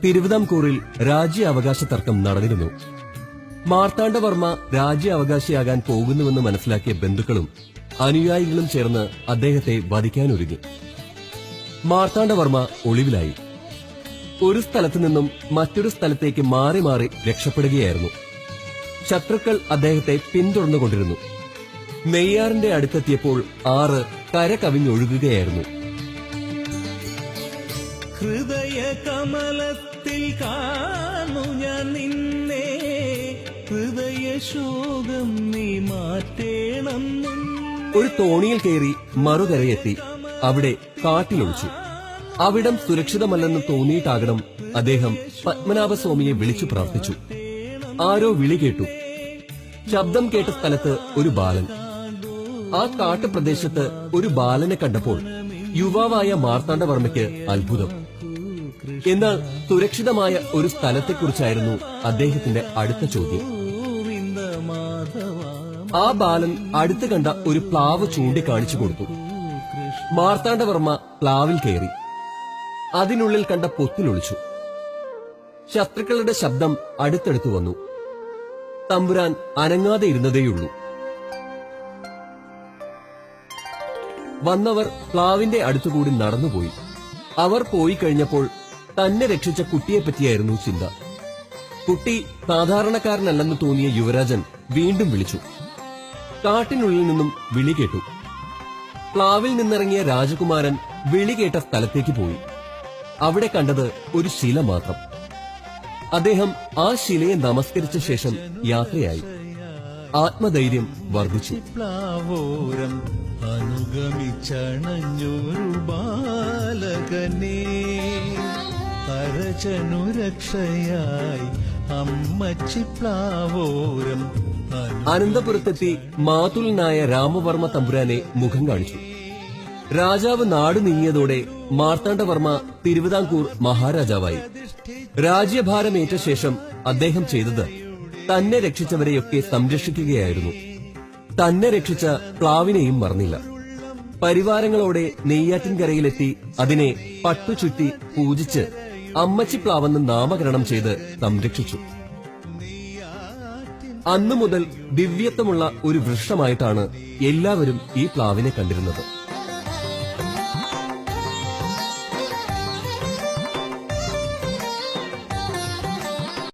തിരുവിതാംകൂറിൽ രാജ്യാവകാശ തർക്കം നടന്നിരുന്നു. മാർത്താണ്ഡവർമ്മ രാജ്യാവകാശിയാകാൻ പോകുന്നുവെന്ന് മനസ്സിലാക്കിയ ബന്ധുക്കളും അനുയായികളും ചേർന്ന് അദ്ദേഹത്തെ വധിക്കാനൊരുങ്ങി. മാർത്താണ്ഡവർമ്മ ഒളിവിലായി. ഒരു സ്ഥലത്തു നിന്നും മറ്റൊരു സ്ഥലത്തേക്ക് മാറി മാറി രക്ഷപ്പെടുകയായിരുന്നു. ശത്രുക്കൾ അദ്ദേഹത്തെ പിന്തുടർന്നുകൊണ്ടിരുന്നു. നെയ്യാറിന്റെ അടുത്തെത്തിയപ്പോൾ ആറ് കര കവിഞ്ഞൊഴുകുകയായിരുന്നു. ഹൃദയ കമലത്തിൽ കാണു ഞാൻ നിന്നെ, ഹൃദയശോകം നീ മാറ്റേണം. ഒരു തോണിയിൽ കയറി മറുകരയെത്തി അവിടെ കാട്ടിലൊളിച്ചു. അവിടം സുരക്ഷിതമല്ലെന്ന് തോന്നിയിട്ടാകണം അദ്ദേഹം പത്മനാഭസ്വാമിയെ വിളിച്ചു പ്രാർത്ഥിച്ചു. ആരോ വിളി കേട്ടു. ശബ്ദം കേട്ട സ്ഥലത്ത് ഒരു ബാലൻ. ആ കാട്ടുപ്രദേശത്ത് ഒരു ബാലനെ കണ്ടപ്പോൾ യുവാവായ മാർത്താണ്ഡവർമ്മയ്ക്ക് അത്ഭുതം. എന്നാൽ സുരക്ഷിതമായ ഒരു സ്ഥലത്തെക്കുറിച്ചായിരുന്നു അദ്ദേഹത്തിന്റെ അടുത്ത ചോദ്യം. ആ ബാലൻ അടുത്ത് കണ്ട ഒരു പ്ലാവ് ചൂണ്ടിക്കാണിച്ചു കൊടുത്തു. മാർത്താണ്ഡവർമ്മ പ്ലാവിൽ കയറി അതിനുള്ളിൽ കണ്ട പൊത്തിലൊളിച്ചു. ശത്രുക്കളുടെ ശബ്ദം അടുത്തടുത്തു വന്നു. തമ്പുരാൻ അനങ്ങാതെ ഇരുന്നതേയുള്ളൂ. വന്നവർ പ്ലാവിന്റെ അടുത്തുകൂടി നടന്നുപോയി. അവർ പോയി കഴിഞ്ഞപ്പോൾ തന്നെ രക്ഷിച്ച കുട്ടിയെപ്പറ്റിയായിരുന്നു ചിന്ത. കുട്ടി സാധാരണക്കാരനല്ലെന്ന് തോന്നിയ യുവരാജൻ വീണ്ടും വിളിച്ചു. കാട്ടിനുള്ളിൽ നിന്നും വിളി കേട്ടു. പ്ലാവിൽ നിന്നിറങ്ങിയ രാജകുമാരൻ വിളി കേട്ട സ്ഥലത്തേക്ക് പോയി. അവിടെ കണ്ടത് ഒരു ശില മാത്രം. അദ്ദേഹം ആ ശിലയെ നമസ്കരിച്ച ശേഷം യാത്രയായി. ആത്മധൈര്യം വർദ്ധിച്ചു. പ്ലാവോരം അനുഗമിച്ചണഞ്ഞൊരു ബാലകനെ, പരജനുരക്ഷയായി അമ്മച്ചി പ്ലാവോരം. അനന്തപുരത്തെത്തി മാതുലനായ രാമവർമ്മ തമ്പുരാനെ മുഖം കാണിച്ചു. രാജാവ് നാട് നീങ്ങിയതോടെ മാർത്താണ്ഡവർമ്മ തിരുവിതാംകൂർ മഹാരാജാവായി. രാജ്യഭാരമേറ്റ ശേഷം അദ്ദേഹം ചെയ്തത് തന്നെ രക്ഷിച്ചവരെയൊക്കെ സംരക്ഷിക്കുകയായിരുന്നു. തന്നെ രക്ഷിച്ച പ്ലാവിനെയും മറന്നില്ല. പരിവാരങ്ങളോടെ നെയ്യാറ്റിൻകരയിലെത്തി അതിനെ പട്ടുചുറ്റി പൂജിച്ച് അമ്മച്ചി പ്ലാവെന്ന് നാമകരണം ചെയ്ത് സംരക്ഷിച്ചു. അന്നു മുതൽ ദിവ്യത്വമുള്ള ഒരു വൃക്ഷമായിട്ടാണ് എല്ലാവരും ഈ പ്ലാവിനെ കണ്ടിരുന്നത്.